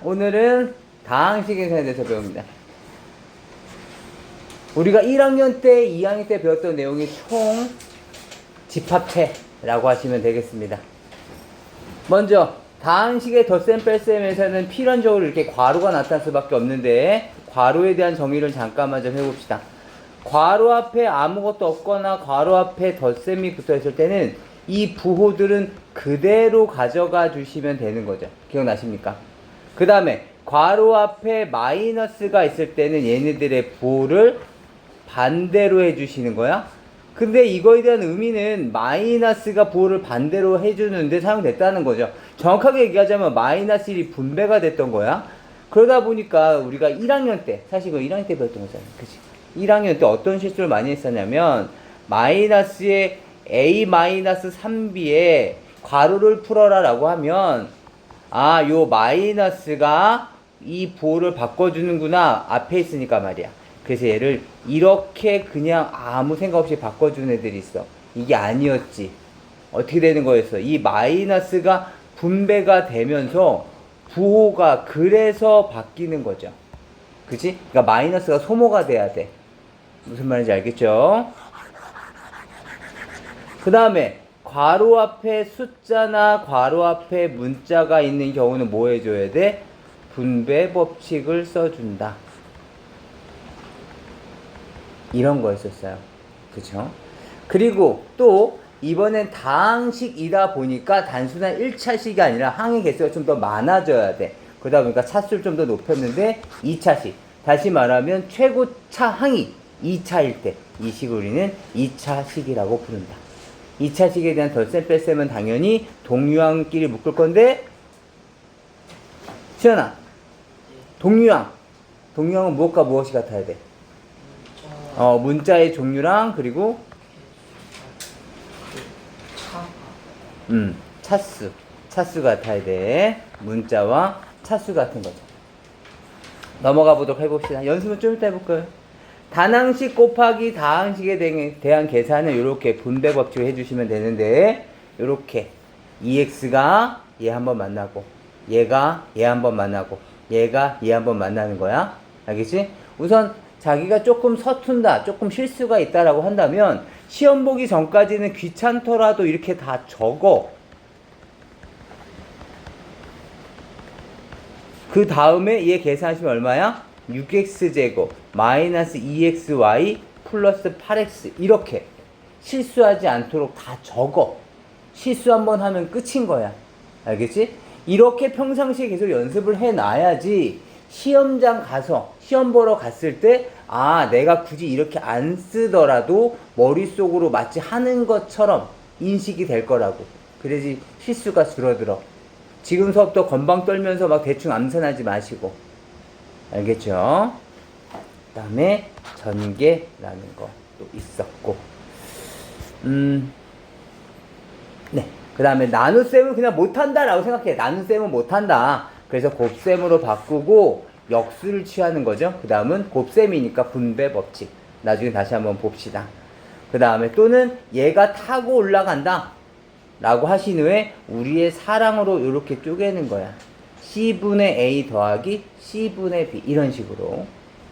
오늘은 다항식 계산에 대해서 배웁니다. 우리가 1학년 때, 2학년 때 배웠던 내용이 총 집합체라고 하시면 되겠습니다. 먼저 다항식의 덧셈 뺄셈에서는 필연적으로 이렇게 괄호가 나타날 수밖에 없는데 괄호에 대한 정의를 잠깐만 좀 해봅시다. 괄호 앞에 아무것도 없거나 괄호 앞에 덧셈이 붙어있을 때는 이 부호들은 그대로 가져가 주시면 되는 거죠. 기억나십니까? 그 다음에 괄호 앞에 마이너스가 있을 때는 얘네들의 부호를 반대로 해주시는 거야. 근데 이거에 대한 의미는 마이너스가 부호를 반대로 해주는데 사용됐다는 거죠. 정확하게 얘기하자면 마이너스 1이 분배가 됐던 거야. 그러다 보니까 우리가 1학년 때, 사실 이거 1학년 때 배웠던 거잖아. 그치? 1학년 때 어떤 실수를 많이 했었냐면 마이너스에 a-3b에 괄호를 풀어라 라고 하면 요 마이너스가 이 부호를 바꿔주는구나 앞에 있으니까 말이야. 그래서 얘를 이렇게 그냥 아무 생각 없이 바꿔주는 애들이 있어. 이게 아니었지. 어떻게 되는 거였어? 이 마이너스가 분배가 되면서 부호가 그래서 바뀌는 거죠. 그치? 그러니까 마이너스가 소모가 돼야 돼. 무슨 말인지 알겠죠? 그 다음에 괄호 앞에 숫자나 괄호 앞에 문자가 있는 경우는 뭐 해줘야 돼? 분배 법칙을 써준다. 이런 거였었어요. 그쵸? 그리고 또 이번엔 다항식이다 보니까 단순한 1차식이 아니라 항의 개수가 좀 더 많아져야 돼. 그러다 보니까 차수를 좀 더 높였는데 2차식. 다시 말하면 최고차 항이 2차일 때 이 식을 우리는 2차식이라고 부른다. 2차식에 대한 덧셈 뺄셈은 당연히 동유항끼리 묶을 건데 시연아, 동유항은 무엇과 무엇이 같아야 돼? 문자의 종류랑 그리고 차수 같아야 돼. 문자와 차수 같은 거죠. 넘어가 보도록 해봅시다. 연습은 좀 이따 해볼까요? 단항식 곱하기 다항식에 대한 계산은 이렇게 분배 법칙을 해주시면 되는데 이렇게 2x가 얘 한번 만나고 얘가 얘 한번 만나고 얘가 얘 한번 만나는 거야. 알겠지? 우선 자기가 조금 서툰다, 조금 실수가 있다라고 한다면 시험 보기 전까지는 귀찮더라도 이렇게 다 적어. 그 다음에 얘 계산하시면 얼마야? 6x제곱 마이너스 2xy 플러스 8x 이렇게 실수하지 않도록 다 적어. 실수 한번 하면 끝인 거야. 알겠지? 이렇게 평상시에 계속 연습을 해놔야지 시험장 가서 시험 보러 갔을 때 내가 굳이 이렇게 안 쓰더라도 머릿속으로 마치 하는 것처럼 인식이 될 거라고. 그래야지 실수가 줄어들어. 지금 수업도 건방 떨면서 막 대충 암산하지 마시고. 알겠죠? 그 다음에 전개라는 것도 있었고 네. 그 다음에 나눗셈은 그냥 못한다 라고 생각해. 나눗셈은 못한다. 그래서 곱셈으로 바꾸고 역수를 취하는 거죠. 그 다음은 곱셈이니까 분배 법칙. 나중에 다시 한번 봅시다. 그 다음에 또는 얘가 타고 올라간다 라고 하신 후에 우리의 사랑으로 이렇게 쪼개는 거야. C분의 A 더하기 C분의 B 이런 식으로.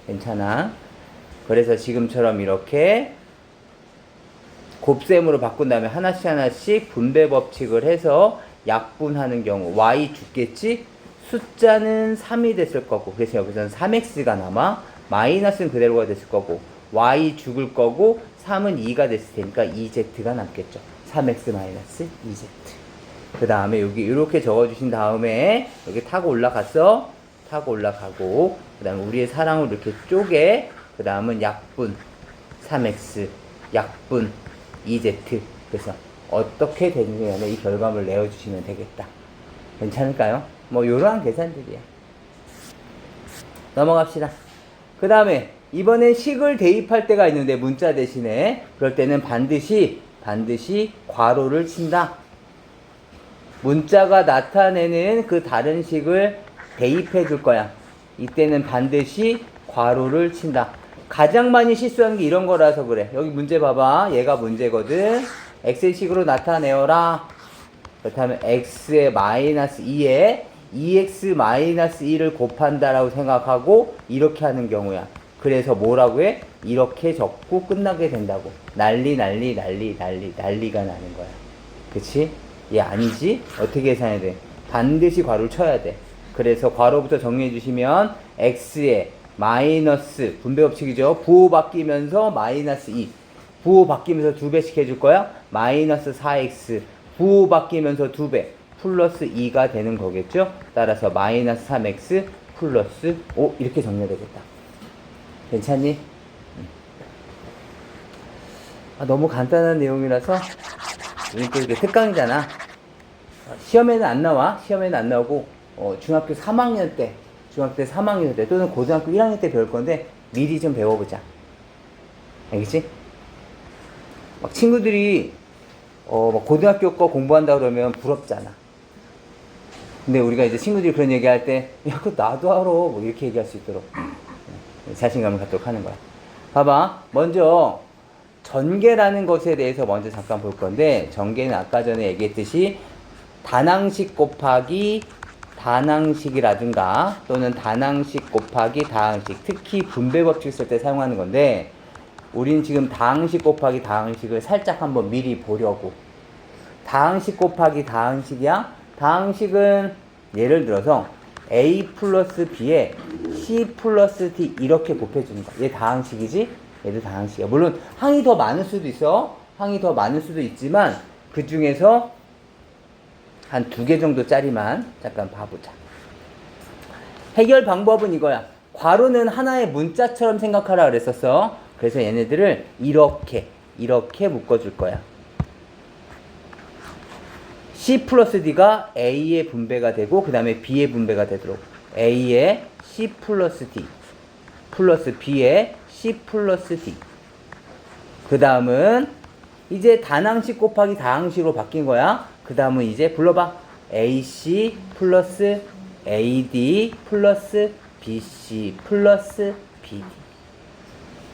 괜찮아? 그래서 지금처럼 이렇게 곱셈으로 바꾼 다음에 하나씩 분배 법칙을 해서 약분하는 경우 y 죽겠지? 숫자는 3이 됐을 거고 그래서 여기서는 3x가 남아 마이너스는 그대로가 됐을 거고 y 죽을 거고 3은 2가 됐을 테니까 2z가 남겠죠. 3x 마이너스 2z. 그 다음에 여기 이렇게 적어주신 다음에 여기 타고 올라갔어. 타고 올라가고 그 다음에 우리의 사랑을 이렇게 쪼개. 그 다음은 약분 3x 약분 2z. 그래서 어떻게 되느냐면 이 결과물을 내어주시면 되겠다. 괜찮을까요? 뭐 요러한 계산들이야. 넘어갑시다. 그 다음에 이번엔 식을 대입할 때가 있는데 문자 대신에 그럴 때는 반드시 괄호를 친다. 문자가 나타내는 그 다른 식을 대입해 줄 거야. 이때는 반드시 괄호를 친다. 가장 많이 실수하는 게 이런 거라서 그래. 여기 문제 봐봐. 얘가 문제거든. x식으로 나타내어라. 그렇다면 x의 마이너스 2에 2x-2를 곱한다라고 생각하고 이렇게 하는 경우야. 그래서 뭐라고 해? 이렇게 적고 끝나게 된다고. 난리가 나는 거야. 그치? 얘 아니지? 어떻게 계산해야 돼? 반드시 괄호를 쳐야 돼. 그래서 괄호부터 정리해 주시면 x에 마이너스 분배 법칙이죠. 부호 바뀌면서 마이너스 2. 부호 바뀌면서 2배씩 해줄 거야. 마이너스 4x. 부호 바뀌면서 2배. 플러스 2가 되는 거겠죠. 따라서 마이너스 3x 플러스 5 이렇게 정리해야 되겠다. 괜찮니? 너무 간단한 내용이라서 이게 또 이게 특강이잖아. 시험에는 안 나와. 시험에는 안 나오고 중학교 3학년 때 또는 고등학교 1학년 때 배울 건데 미리 좀 배워보자. 알겠지? 막 친구들이 막 고등학교 거 공부한다 그러면 부럽잖아. 근데 우리가 이제 친구들이 그런 얘기할 때 야 그거 나도 알아 뭐 이렇게 얘기할 수 있도록 자신감을 갖도록 하는 거야. 봐봐. 먼저 전개라는 것에 대해서 먼저 잠깐 볼 건데, 전개는 아까 전에 얘기했듯이 단항식 곱하기 단항식이라든가 또는 단항식 곱하기 다항식, 특히 분배 법칙 쓸 때 사용하는 건데, 우린 지금 다항식 곱하기 다항식을 살짝 한번 미리 보려고. 다항식 곱하기 다항식이야. 다항식은 예를 들어서 a 플러스 b에 c 플러스 d 이렇게 곱해주는 거야. 얘 다항식이지? 얘도 다항식이야. 물론 항이 더 많을 수도 있어. 항이 더 많을 수도 있지만 그 중에서 한 2개 정도 짜리만 잠깐 봐보자. 해결 방법은 이거야. 괄호는 하나의 문자처럼 생각하라 그랬었어. 그래서 얘네들을 이렇게 묶어줄 거야. C 플러스 D가 A의 분배가 되고 그 다음에 B의 분배가 되도록 A의 C 플러스 D 플러스 B의 C 플러스 D. 그 다음은 이제 단항식 곱하기 다항식으로 바뀐 거야. 그 다음은 이제 불러봐. AC 플러스 AD 플러스 BC 플러스 BD.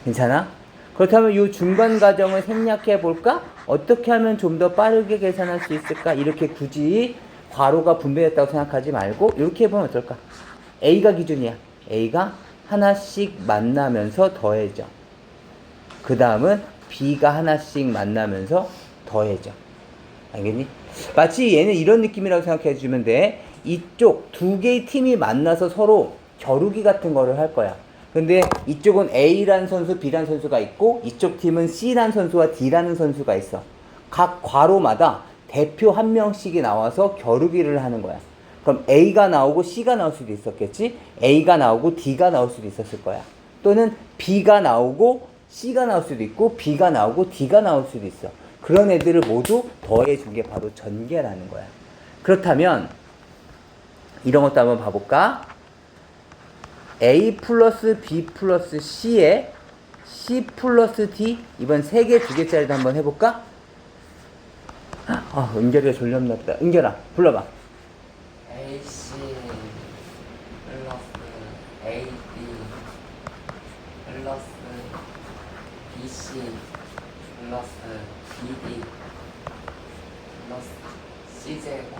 괜찮아? 그렇다면 이 중간 과정을 생략해 볼까? 어떻게 하면 좀 더 빠르게 계산할 수 있을까? 이렇게 굳이 괄호가 분배됐다고 생각하지 말고 이렇게 해보면 어떨까? A가 기준이야. A가 하나씩 만나면서 더해져. 그 다음은 B가 하나씩 만나면서 더해져. 알겠니? 마치 얘는 이런 느낌이라고 생각해 주면 돼. 이쪽 2개의 팀이 만나서 서로 겨루기 같은 거를 할 거야. 근데 이쪽은 A라는 선수, B라는 선수가 있고 이쪽 팀은 C라는 선수와 D라는 선수가 있어. 각 괄호마다 대표 한 명씩이 나와서 겨루기를 하는 거야. 그럼 A가 나오고 C가 나올 수도 있었겠지? A가 나오고 D가 나올 수도 있었을 거야. 또는 B가 나오고 C가 나올 수도 있고 B가 나오고 D가 나올 수도 있어. 그런 애들을 모두 더해준 게 바로 전개라는 거야. 그렇다면 이런 것도 한번 봐볼까? A 플러스 B 플러스 C에 C 플러스 D, 이번 3개 2개짜리도 한번 해볼까? 은결이가 졸렸나 보다. 은결아 불러봐. AC 플러스 AD 플러스 BC 플러스 BD 플러스 C제곱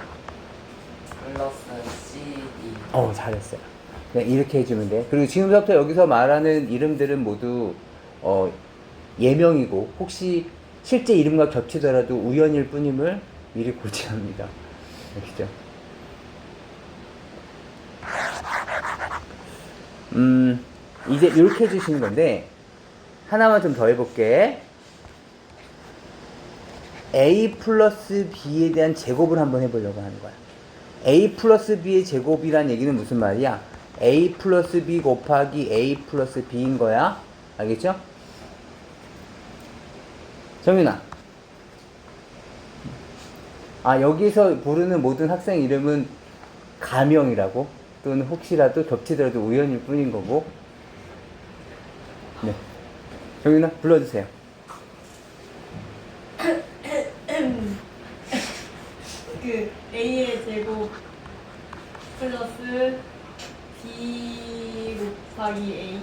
플러스 CD. 잘했어요. 그냥 이렇게 해주면 돼. 그리고 지금부터 여기서 말하는 이름들은 모두 예명이고 혹시 실제 이름과 겹치더라도 우연일 뿐임을 미리 고지합니다. 아시죠? 이제 이렇게 해주시는 건데 하나만 좀 더 해볼게. A 플러스 B에 대한 제곱을 한번 해보려고 하는 거야. A 플러스 B의 제곱이란 얘기는 무슨 말이야? A 플러스 B 곱하기 A 플러스 B인 거야. 알겠죠? 정윤아. 여기서 부르는 모든 학생 이름은 가명이라고, 또는 혹시라도 겹치더라도 우연일 뿐인 거고. 네. 정윤아, 불러주세요. 그 A의 제곱 플러스 B 곱하기 A.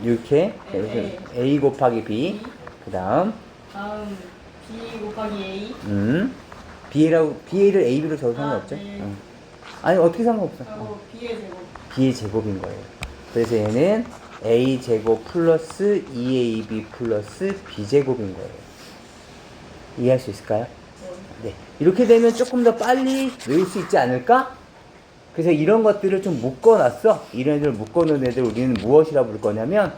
이렇게 네. A 곱하기 B. 그 다음 B 곱하기 A. B를 AB로 적어도 상관없죠? 네. 아니 어떻게 상관없어. B의 제곱. b의 제곱인 거예요. 그래서 얘는 a 제곱 플러스 2ab 플러스 b 제곱인 거예요. 이해할 수 있을까요? 네. 이렇게 되면 조금 더 빨리 외울 수 있지 않을까? 그래서 이런 것들을 좀 묶어놨어. 이런 애들을 묶어놓은 애들 우리는 무엇이라 부를 거냐면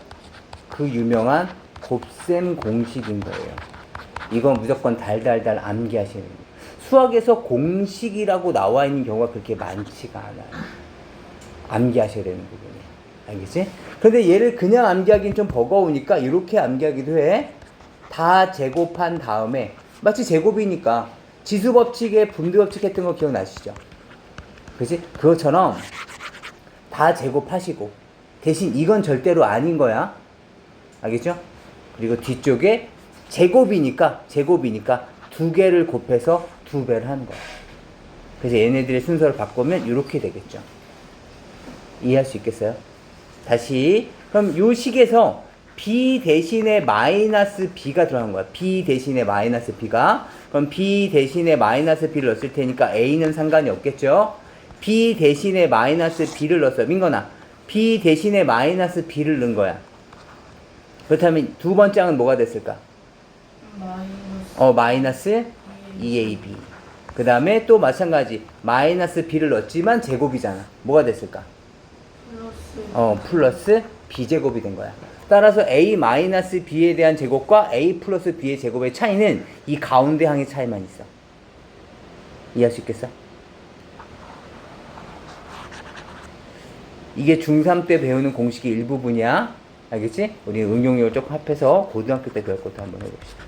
그 유명한 곱셈 공식인 거예요. 이건 무조건 달달달 암기하시는 거예요. 수학에서 공식이라고 나와 있는 경우가 그렇게 많지가 않아요. 암기하셔야 되는 부분이에요. 알겠지? 근데 얘를 그냥 암기하기는 좀 버거우니까 이렇게 암기하기도 해. 다 제곱한 다음에 마치 제곱이니까 지수법칙에 분비법칙 했던 거 기억나시죠? 그치? 그것처럼 다 제곱하시고 대신 이건 절대로 아닌 거야. 알겠죠? 그리고 뒤쪽에 제곱이니까 두 개를 곱해서 두 배를 하는 거야. 그래서 얘네들의 순서를 바꾸면 이렇게 되겠죠. 이해할 수 있겠어요? 다시 그럼 요 식에서 b 대신에 마이너스 b가 들어간 거야. b 대신에 마이너스 b가. 그럼 b 대신에 마이너스 b를 넣었을 테니까 a는 상관이 없겠죠. b 대신에 마이너스 b를 넣었어. 민건아, b 대신에 마이너스 b를 넣은 거야. 그렇다면 두 번째 항은 뭐가 됐을까? 마이너스 2ab. 그 다음에 또 마찬가지 마이너스 b를 넣었지만 제곱이잖아. 뭐가 됐을까? 플러스 b제곱이 된 거야. 따라서 a 마이너스 b에 대한 제곱과 a 플러스 b의 제곱의 차이는 이 가운데 항의 차이만 있어. 이해할 수 있겠어? 이게 중3 때 배우는 공식의 일부분이야. 알겠지? 우리 응용력을 조금 합해서 고등학교 때 배울 것도 한번 해봅시다.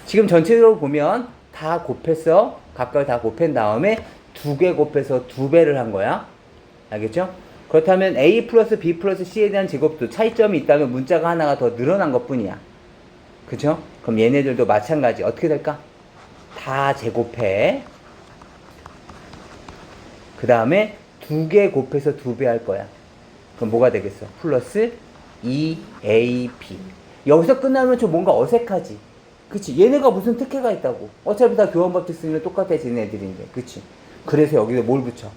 지금 전체적으로 보면 다 곱했어. 각각 다 곱한 다음에 두 개 곱해서 두 배를 한 거야. 알겠죠? 그렇다면 a 플러스 b 플러스 c에 대한 제곱도 차이점이 있다면 문자가 하나가 더 늘어난 것 뿐이야. 그쵸? 그럼 얘네들도 마찬가지. 어떻게 될까? 다 제곱해. 그 다음에 두 개 곱해서 두 배 할 거야. 그럼 뭐가 되겠어? 플러스 2ab. 여기서 끝나면 좀 뭔가 어색하지? 그치? 얘네가 무슨 특혜가 있다고. 어차피 다 교환법칙 쓰면 똑같아지는 애들인데. 그치? 그래서 여기서 뭘 붙여?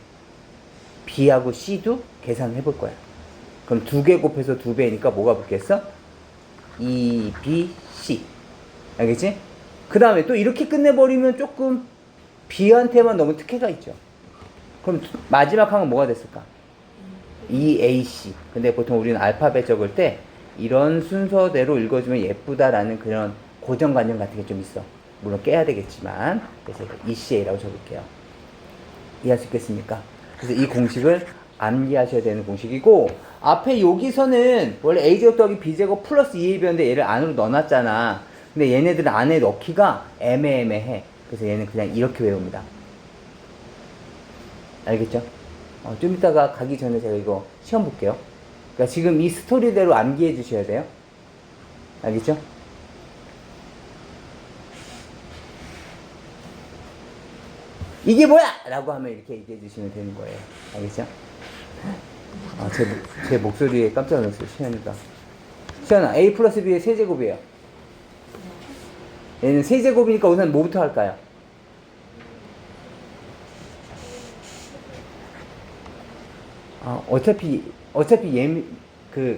b하고 c도 계산을 해볼 거야. 그럼 두 개 곱해서 두 배니까 뭐가 붙겠어? 2bc. 알겠지? 그 다음에 또 이렇게 끝내버리면 조금 b한테만 너무 특혜가 있죠. 그럼 마지막 항은 뭐가 됐을까? 2ac. 근데 보통 우리는 알파벳 적을 때 이런 순서대로 읽어주면 예쁘다라는 그런 고정관념 같은 게 좀 있어. 물론 깨야 되겠지만. 그래서 ECA라고 적을게요. 이해할 수 있겠습니까? 그래서 이 공식을 암기하셔야 되는 공식이고, 앞에 여기서는 원래 a제곱 더하기 b제곱 플러스 2ab였는데 얘를 안으로 넣어놨잖아. 근데 얘네들은 안에 넣기가 애매해. 그래서 얘는 그냥 이렇게 외웁니다. 알겠죠? 좀 이따가 가기 전에 제가 이거 시험 볼게요. 그러니까 지금 이 스토리대로 암기해 주셔야 돼요. 알겠죠? 이게 뭐야! 라고 하면 이렇게 얘기해 주시면 되는 거예요. 알겠죠? 제 목소리에 깜짝 놀랐어요, 시현이가. 시현아, a 플러스 b의 세제곱이에요. 얘는 세제곱이니까 우선 뭐부터 할까요? 어차피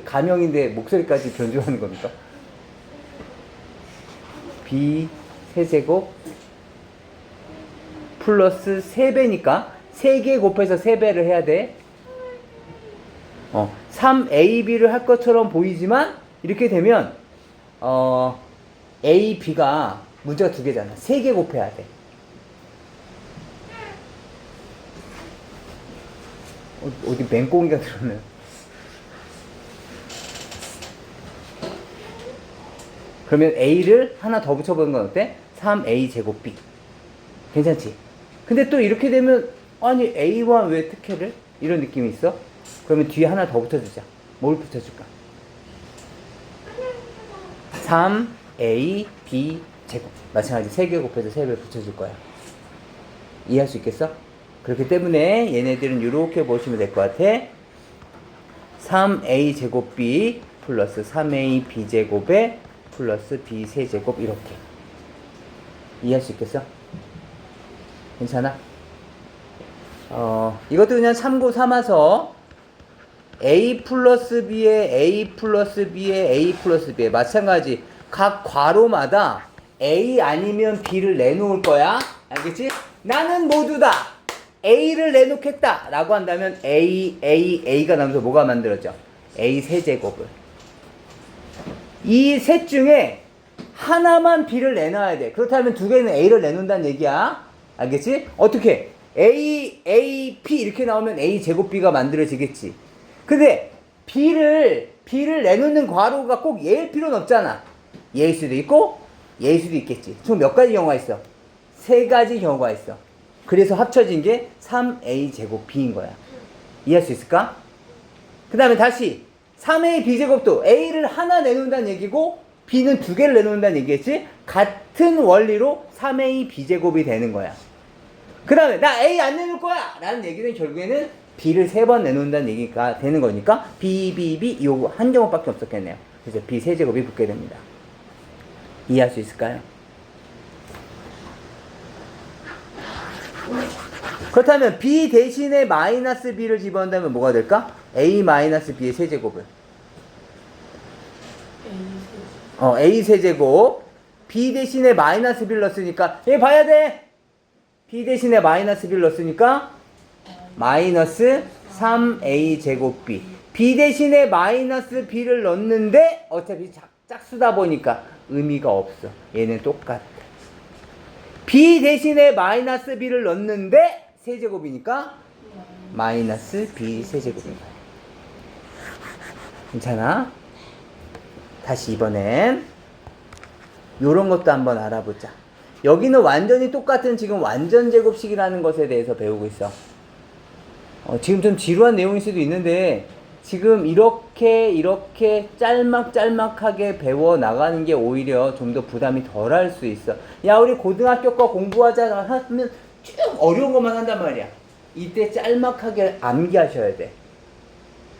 가명인데 목소리까지 변조하는 겁니까? b 세제곱 플러스 3배니까 3개 곱해서 3배를 해야 돼. 3ab를 할 것처럼 보이지만 이렇게 되면 a, b가 문제가 두 개잖아. 3개 곱해야 돼. 어디 맹꽁이가 들었네요. 그러면 a를 하나 더 붙여보는 건 어때? 3a 제곱 b. 괜찮지? 근데 또 이렇게 되면 아니 a와 왜 특혜를? 이런 느낌이 있어? 그러면 뒤에 하나 더 붙여주자. 뭘 붙여줄까? 3a b 제곱. 마찬가지 3개 곱해서 3배 붙여줄 거야. 이해할 수 있겠어? 그렇기 때문에 얘네들은 이렇게 보시면 될 것 같아. 3a 제곱 b 플러스 3a b 제곱에 플러스 b 세제곱 이렇게. 이해할 수 있겠어? 괜찮아? 이것도 그냥 참고 삼아서 a 플러스 b에 a 플러스 b에 a 플러스 b에 마찬가지 각 괄호마다 a 아니면 b를 내놓을 거야. 알겠지? 나는 모두 다 a를 내놓겠다 라고 한다면 a가 나면서 뭐가 만들어져? a 세제곱을. 이 셋 중에 하나만 b를 내놔야 돼. 그렇다면 두 개는 a를 내놓는다는 얘기야. 알겠지? 어떻게? a, p 이렇게 나오면 a 제곱 b가 만들어지겠지. 근데 b를 내놓는 괄호가 꼭 얘일 필요는 없잖아. 얘일 수도 있고 얘일 수도 있겠지. 총 몇 가지 경우가 있어? 세 가지 경우가 있어. 그래서 합쳐진 게 3a 제곱 b인 거야. 이해할 수 있을까? 그 다음에 다시 3a b제곱도 a를 하나 내놓는다는 얘기고 b는 두 개를 내놓는다는 얘기겠지? 같은 원리로 3a b제곱이 되는 거야. 그 다음에 나 a 안 내놓을 거야 라는 얘기는 결국에는 b를 3번 내놓는다는 얘기가 되는 거니까 b 요거 한 제곱밖에 없었겠네요. 그래서 b 세제곱이 붙게 됩니다. 이해할 수 있을까요? 그렇다면 b 대신에 마이너스 b를 집어넣는다면 뭐가 될까? a 마이너스 b의 세제곱을 a 세제곱 b 대신에 마이너스 b를 넣었으니까 얘 봐야 돼. b 대신에 마이너스 b를 넣었으니까 마이너스 3a 제곱 b. b 대신에 마이너스 b를 넣는데 어차피 짝수다 보니까 의미가 없어. 얘는 똑같아. b 대신에 마이너스 b를 넣는데 세제곱이니까 마이너스 b 세제곱입니다. 괜찮아? 다시 이번엔 요런 것도 한번 알아보자. 여기는 완전히 똑같은 지금 완전제곱식이라는 것에 대해서 배우고 있어. 지금 좀 지루한 내용일 수도 있는데 지금 이렇게 짤막짤막하게 배워 나가는 게 오히려 좀 더 부담이 덜 할 수 있어. 야, 우리 고등학교 거 공부하자 하면 쭉 어려운 것만 한단 말이야. 이때 짤막하게 암기하셔야 돼.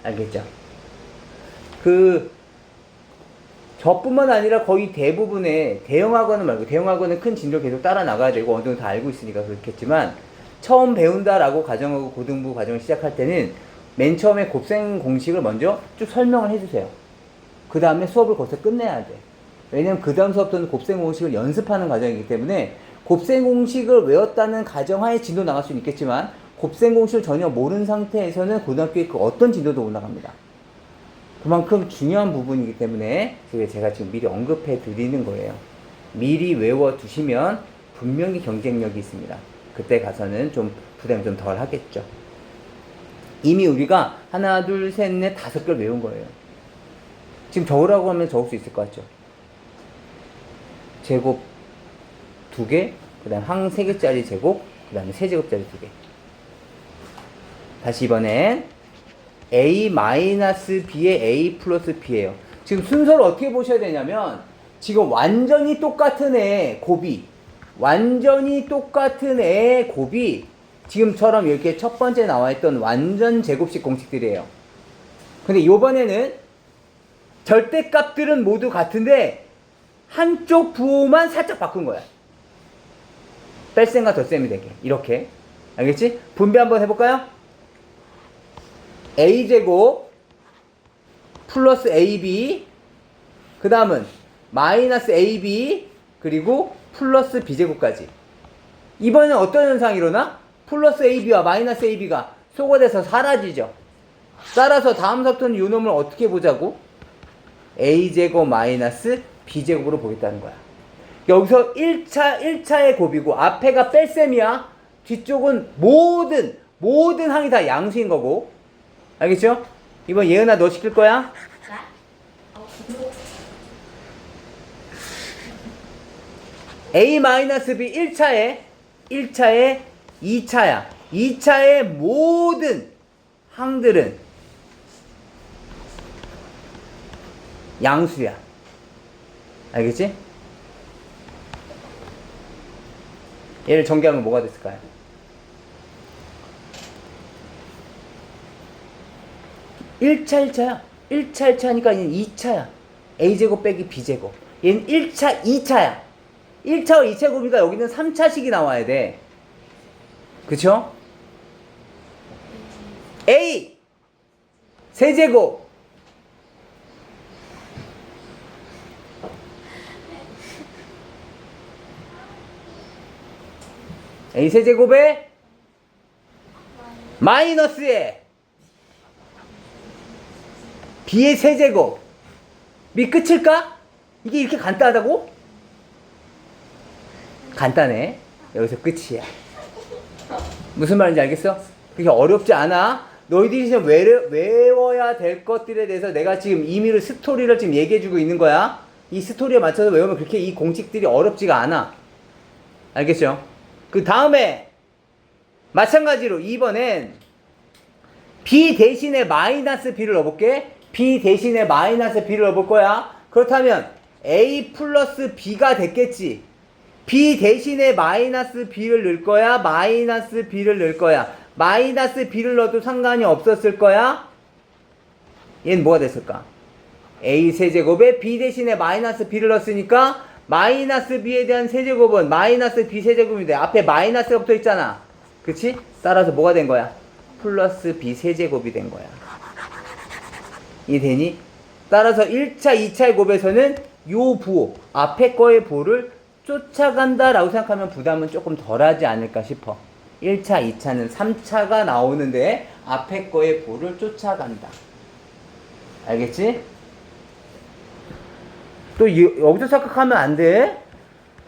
알겠죠? 저뿐만 아니라 거의 대부분의 대형학원은 말고, 대형학원은 큰 진도 계속 따라 나가야 되고 어느 정도 다 알고 있으니까 그렇겠지만 처음 배운다라고 가정하고 고등부 과정을 시작할 때는 맨 처음에 곱셈 공식을 먼저 쭉 설명을 해주세요. 그 다음에 수업을 거기서 끝내야 돼. 왜냐면 그 다음 수업부터는 곱셈 공식을 연습하는 과정이기 때문에 곱셈 공식을 외웠다는 가정하에 진도 나갈 수는 있겠지만 곱셈 공식을 전혀 모르는 상태에서는 고등학교에 그 어떤 진도도 못 나갑니다. 그만큼 중요한 부분이기 때문에 제가 지금 미리 언급해 드리는 거예요. 미리 외워두시면 분명히 경쟁력이 있습니다. 그때 가서는 좀 부담이 좀 덜 하겠죠. 이미 우리가 하나, 둘, 셋, 넷, 5개를 외운 거예요. 지금 적으라고 하면 적을 수 있을 것 같죠? 제곱 2개, 그 다음 항 3개짜리 제곱, 그 다음에 세제곱짜리 2개. 다시 이번엔 a-b에 a 플러스 b예요. 지금 순서를 어떻게 보셔야 되냐면 지금 완전히 똑같은 애 곱이 지금처럼 이렇게 첫 번째 나와있던 완전 제곱식 공식들이에요. 근데 요번에는 절대값들은 모두 같은데 한쪽 부호만 살짝 바꾼 거야. 뺄셈과 덧셈이 되게 이렇게. 알겠지? 분배 한번 해볼까요? a제곱 플러스 ab 그 다음은 마이너스 ab 그리고 플러스 b제곱까지. 이번엔 어떤 현상이 일어나? 플러스 ab와 마이너스 ab가 소거돼서 사라지죠. 따라서 다음 수업부터는 이 놈을 어떻게 보자고? a제곱 마이너스 b제곱으로 보겠다는 거야. 여기서 1차의 곱이고 앞에가 뺄셈이야. 뒤쪽은 모든 항이 다 양수인 거고. 알겠죠? 이번 예은아 너 시킬 거야? a-b 1차에 2차야. 2차의 모든 항들은 양수야. 알겠지? 얘를 전개하면 뭐가 됐을까요? 1차야. 1차니까 얘는 2차야. a제곱 빼기 b제곱. 얘는 1차, 2차야. 1차와 2차 곱이니까 여기는 3차식이 나와야 돼. 그쵸? A 세제곱 A 세제곱에 마이너스에 B의 세제곱 이 끝일까? 이게 이렇게 간단하다고? 간단해. 여기서 끝이야. 무슨 말인지 알겠어? 그게 어렵지 않아. 너희들이 지금 외워야 될 것들에 대해서 내가 지금 임의로 스토리를 지금 얘기해주고 있는 거야. 이 스토리에 맞춰서 외우면 그렇게 이 공식들이 어렵지가 않아. 알겠죠? 그 다음에 마찬가지로 2번엔 B 대신에 마이너스 B를 넣어볼게. B 대신에 마이너스 B를 넣어볼 거야. 그렇다면 A 플러스 B가 됐겠지. B 대신에 마이너스 B를 넣을 거야? 마이너스 B를 넣을 거야? 마이너스 B를 넣어도 상관이 없었을 거야? 얘는 뭐가 됐을까? A 세제곱에 B 대신에 마이너스 B를 넣었으니까 마이너스 B에 대한 세제곱은 마이너스 B 세제곱이 돼. 앞에 마이너스가 붙어 있잖아. 그치? 따라서 뭐가 된 거야? 플러스 B 세제곱이 된 거야. 이해되니? 따라서 1차, 2차의 곱에서는 요 부호, 앞에 거의 부호를 쫓아간다 라고 생각하면 부담은 조금 덜하지 않을까 싶어. 1차, 2차는 3차가 나오는데 앞에 거의 부호를 쫓아간다. 알겠지? 또 여기서 착각하면 안 돼.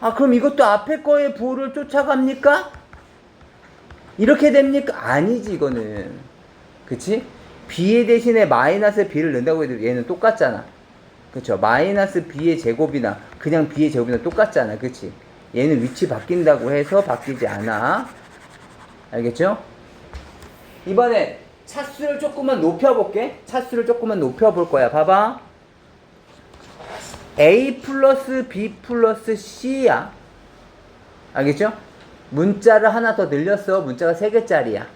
아, 그럼 이것도 앞에 거의 부호를 쫓아갑니까? 이렇게 됩니까? 아니지, 이거는. 그치? B의 대신에 마이너스 B를 넣는다고 해도 얘는 똑같잖아. 그쵸? 마이너스 B의 제곱이나 그냥 B의 제곱이나 똑같잖아. 그치? 얘는 위치 바뀐다고 해서 바뀌지 않아. 알겠죠? 이번에 차수를 조금만 높여볼게. 차수를 조금만 높여볼 거야. 봐봐. A 플러스 B 플러스 C야. 알겠죠? 문자를 하나 더 늘렸어. 문자가 3개짜리야.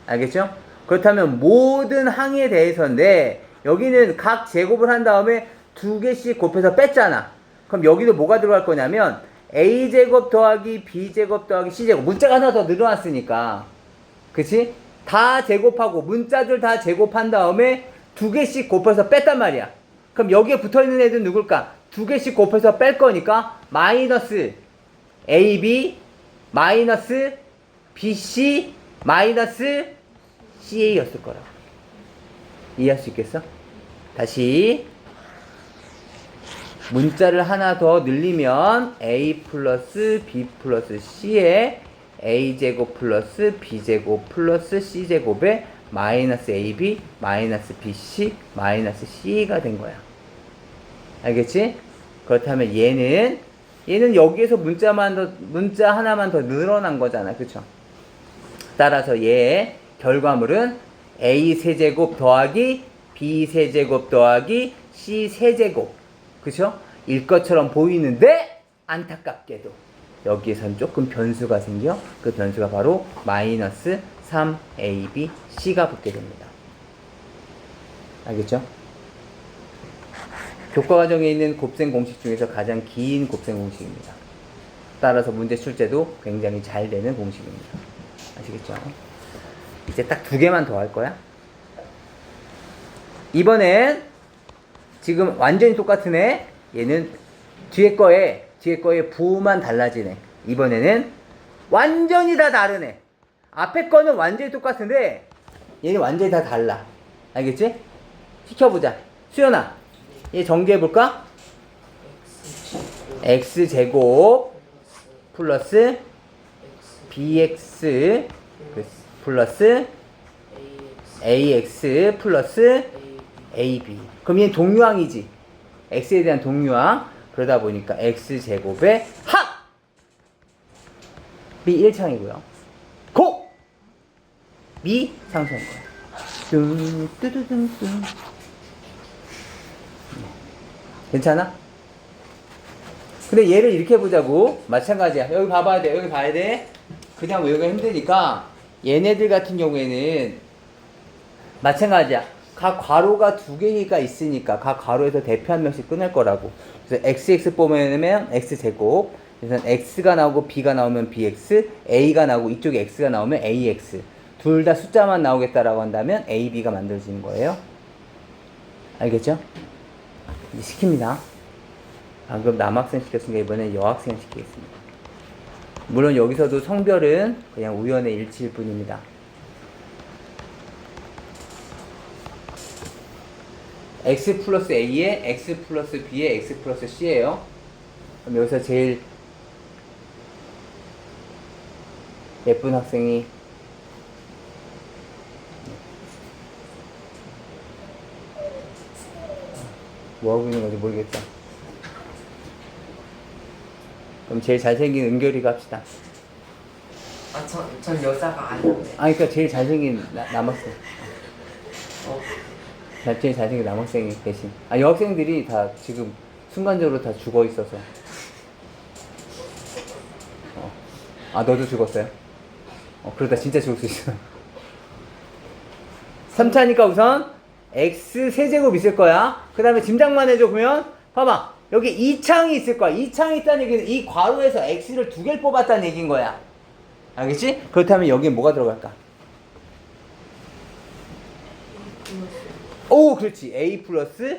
알겠죠? 그렇다면 모든 항에 대해서인데 여기는 각 제곱을 한 다음에 2개씩 곱해서 뺐잖아. 그럼 여기도 뭐가 들어갈 거냐면 A제곱 더하기 B제곱 더하기 C제곱. 문자가 하나 더 늘어났으니까. 그치? 다 제곱하고 문자들 다 제곱한 다음에 2개씩 곱해서 뺐단 말이야. 그럼 여기에 붙어있는 애들은 누굴까? 2개씩 곱해서 뺄 거니까 마이너스 AB 마이너스 BC 마이너스 CA였을 거라고. 이해할 수 있겠어? 다시 문자를 하나 더 늘리면 A 플러스 B 플러스 C에 A제곱 플러스 B제곱 플러스 C제곱에 마이너스 AB 마이너스 BC 마이너스 CA가 된 거야. 알겠지? 그렇다면 얘는 여기에서 문자 하나만 더 늘어난 거잖아. 그쵸? 따라서 얘의 결과물은 A 세제곱 더하기 B 세제곱 더하기 C 세제곱. 그쵸? 일 것처럼 보이는데 안타깝게도 여기에선 조금 변수가 생겨. 그 변수가 바로 마이너스 3ABC가 붙게 됩니다. 알겠죠? 교과과정에 있는 곱셈 공식 중에서 가장 긴 곱셈 공식입니다. 따라서 문제 출제도 굉장히 잘 되는 공식입니다. 아시겠죠? 이제 딱 2개만 더 할 거야. 이번엔 지금 완전히 똑같은 애. 얘는 뒤에 거에 부호만 달라지네. 이번에는 완전히 다 다른 애. 앞에 거는 완전히 똑같은데 얘는 완전히 다 달라. 알겠지? 시켜보자. 수연아, 얘 전개해볼까? x제곱 플러스 bx 플러스 ax 플러스 ab. 그럼 얘는 동류항이지. x에 대한 동류항. 그러다 보니까 x제곱의 합! b 1창이고요. 고! 미 상수인 거야. 뚜두둥둥. 괜찮아? 근데 얘를 이렇게 해보자고. 마찬가지야. 여기 봐봐야 돼. 여기 봐야 돼. 그냥 외우기가 힘드니까 얘네들 같은 경우에는 마찬가지야. 각 괄호가 2개가 있으니까 각 괄호에서 대표 한 명씩 끊을 거라고. 그래서 XX 보면 X제곱. 그래서 X가 나오고 B가 나오면 BX, A가 나오고 이쪽에 X가 나오면 AX. 둘 다 숫자만 나오겠다라고 한다면 A, B가 만들어지는 거예요. 알겠죠? 이제 시킵니다. 방금 남학생 시켰으니까 이번엔 여학생 시키겠습니다. 물론 여기서도 성별은 그냥 우연의 일치일 뿐입니다. X 플러스 A에 X 플러스 B에 X 플러스 C예요. 그럼 여기서 제일 예쁜 학생이 뭐하고 있는 건지 모르겠다. 그럼 제일 잘생긴 은결이가 합시다. 아, 전 여자가 아닌데. 아, 그러니까 제일 잘생긴 남학생. 어, 제일 잘생긴 남학생이 대신. 아, 여학생들이 다 지금 순간적으로 다 죽어 있어서. 아, 너도 죽었어요? 그러다 진짜 죽을 수 있어. 3차니까 우선 x 세제곱 있을 거야. 그 다음에 짐작만 해줘. 보면 봐봐, 여기 2창이 있을 거야. 2창이 있다는 얘기는 이 괄호에서 x를 두 개를 뽑았다는 얘기인 거야. 알겠지? 그렇다면 여기에 뭐가 들어갈까? 오, 그렇지. a 플러스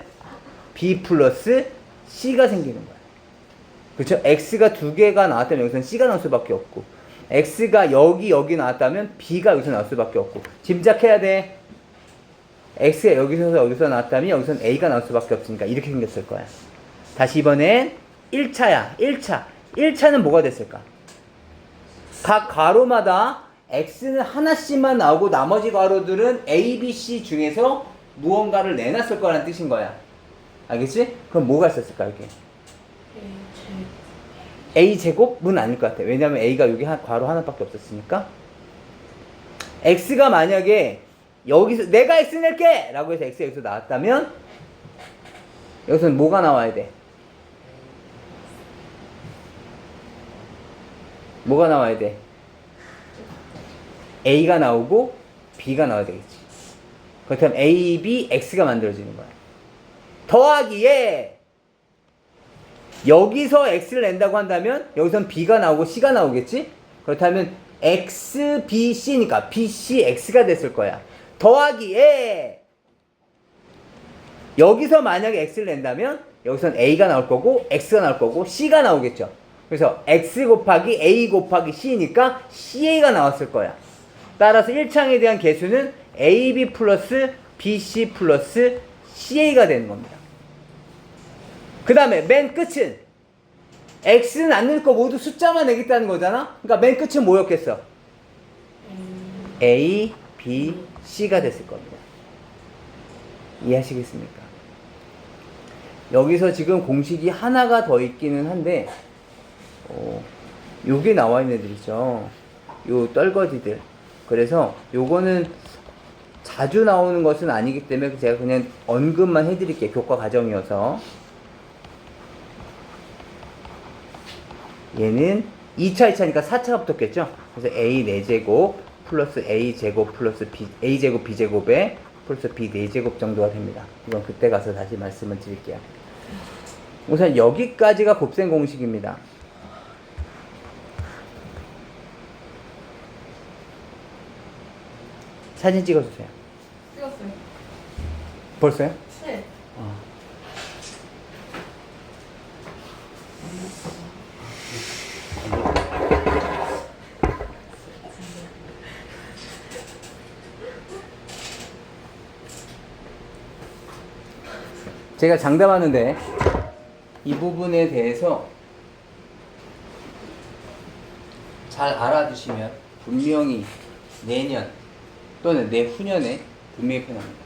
b 플러스 c가 생기는 거야. 그렇죠? x가 두 개가 나왔다면 여기서는 c가 나올 수밖에 없고, x가 여기 나왔다면 b가 여기서 나올 수밖에 없고, 짐작해야 돼. x가 여기서 나왔다면 여기서는 a가 나올 수밖에 없으니까 이렇게 생겼을 거야. 다시 이번엔 1차야. 1차는 뭐가 됐을까? 각 괄호마다 x는 하나씩만 나오고 나머지 괄호들은 a, b, c 중에서 무언가를 내놨을 거라는 뜻인 거야. 알겠지? 그럼 뭐가 있었을까 이게? a제곱은 아닐 것 같아. 왜냐면 a가 여기 괄호 하나밖에 없었으니까. x가 만약에 여기서 내가 x 낼게! 라고 해서 x가 여기서 나왔다면 여기서는 뭐가 나와야 돼? 뭐가 나와야 돼? a가 나오고 b가 나와야 되겠지. 그렇다면 a, b, x가 만들어지는 거야. 더하기에 여기서 x를 낸다고 한다면 여기선 b가 나오고 c가 나오겠지? 그렇다면 x, b, c니까 b, c, x가 됐을 거야. 더하기에 여기서 만약에 x를 낸다면 여기선 a가 나올 거고 x가 나올 거고 c가 나오겠죠. 그래서 x 곱하기 a 곱하기 c니까 ca가 나왔을 거야. 따라서 1창에 대한 개수는 ab 플러스 bc 플러스 ca가 되는 겁니다. 그 다음에 맨 끝은 x는 안 낼 거 모두 숫자만 내겠다는 거잖아. 그러니까 맨 끝은 뭐였겠어? a, b, c가 됐을 겁니다. 이해하시겠습니까? 여기서 지금 공식이 하나가 더 있기는 한데 요게 나와 있는 애들 있죠. 요 떨거지들. 그래서 요거는 자주 나오는 것은 아니기 때문에 제가 그냥 언급만 해드릴게요. 교과 과정이어서. 얘는 2차, 2차니까 4차가 붙었겠죠? 그래서 a 4제곱 플러스 a 제곱 플러스 b, a 제곱 b 제곱에 플러스 b 4제곱 정도가 됩니다. 이건 그때 가서 다시 말씀을 드릴게요. 우선 여기까지가 곱셈 공식입니다. 사진 찍어주세요. 찍었어요. 벌써요? 네. 제가 장담하는데 이 부분에 대해서 잘 알아두시면 분명히 내년 또는 내후년에 분명히 편합니다.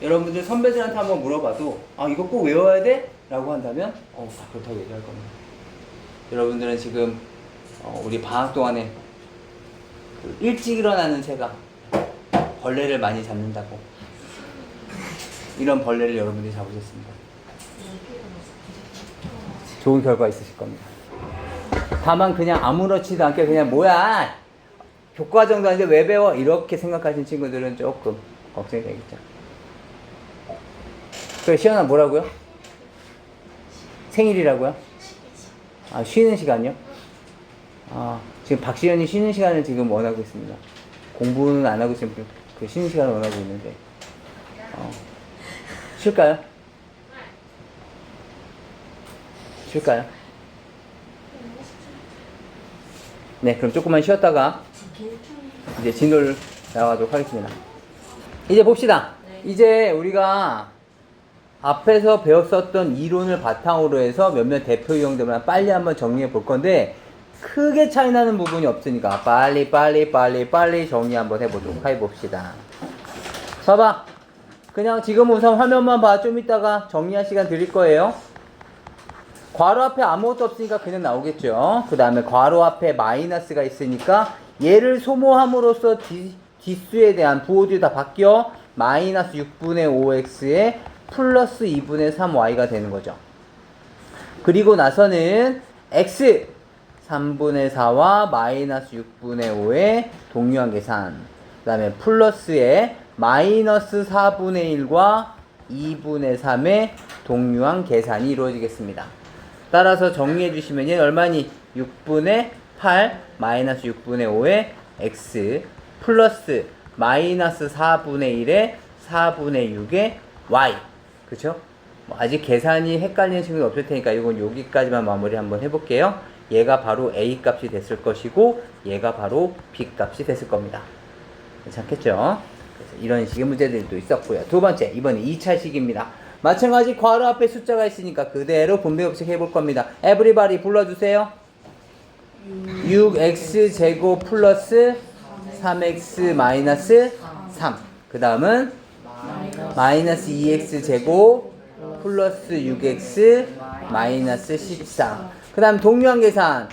여러분들 선배들한테 한번 물어봐도 이거 꼭 외워야 돼? 라고 한다면 다 그렇다고 얘기할 겁니다. 여러분들은 지금 우리 방학 동안에 일찍 일어나는 새가 벌레를 많이 잡는다고 이런 벌레를 여러분들이 잡으셨습니다. 좋은 결과 있으실 겁니다. 다만 그냥 아무렇지도 않게 그냥 뭐야 교과 정도 아닌데 왜 배워 이렇게 생각하시는 친구들은 조금 걱정이 되겠죠. 그래 시연아 뭐라고요? 생일이라고요? 쉬는 시간이요? 지금 박시현이 쉬는 시간을 지금 원하고 있습니다. 공부는 안 하고 지금 그 쉬는 시간을 원하고 있는데. 쉴까요? 쉴까요? 네, 그럼 조금만 쉬었다가 이제 진도를 나가도록 하겠습니다. 이제 봅시다. 이제 우리가 앞에서 배웠었던 이론을 바탕으로 해서 몇몇 대표 유형들만 빨리 한번 정리해 볼 건데 크게 차이 나는 부분이 없으니까 빨리 정리 한번 해보도록 해봅시다. 봐봐. 그냥 지금 우선 화면만 봐. 좀 이따가 정리할 시간 드릴 거예요. 괄호 앞에 아무것도 없으니까 그냥 나오겠죠. 그 다음에 괄호 앞에 마이너스가 있으니까 얘를 소모함으로써 뒷수에 대한 부호들이 다 바뀌어 마이너스 6분의 5x에 플러스 2분의 3y가 되는 거죠. 그리고 나서는 x 3분의 4와 마이너스 6분의 5의 동류한 계산, 그 다음에 플러스에 마이너스 4분의 1과 2분의 3의 동류한 계산이 이루어지겠습니다. 따라서 정리해 주시면 얘는 얼마니? 6분의 8 마이너스 6분의 5의 x 플러스 마이너스 4분의 1의 4분의 6의 y. 그쵸? 아직 계산이 헷갈리는 친구는 없을 테니까 이건 여기까지만 마무리 한번 해볼게요. 얘가 바로 a 값이 됐을 것이고 얘가 바로 b 값이 됐을 겁니다. 괜찮겠죠? 그래서 이런 식의 문제들도 있었고요. 두 번째, 이번에 2차식입니다. 마찬가지 괄호 앞에 숫자가 있으니까 그대로 분배법칙 해볼 겁니다. 에브리바디 불러주세요. 6x제곱 플러스 3x 마이너스 3. 그 다음은 마이너스 2x제곱 플러스 6x 마이너스 14. 그 다음 동류한 계산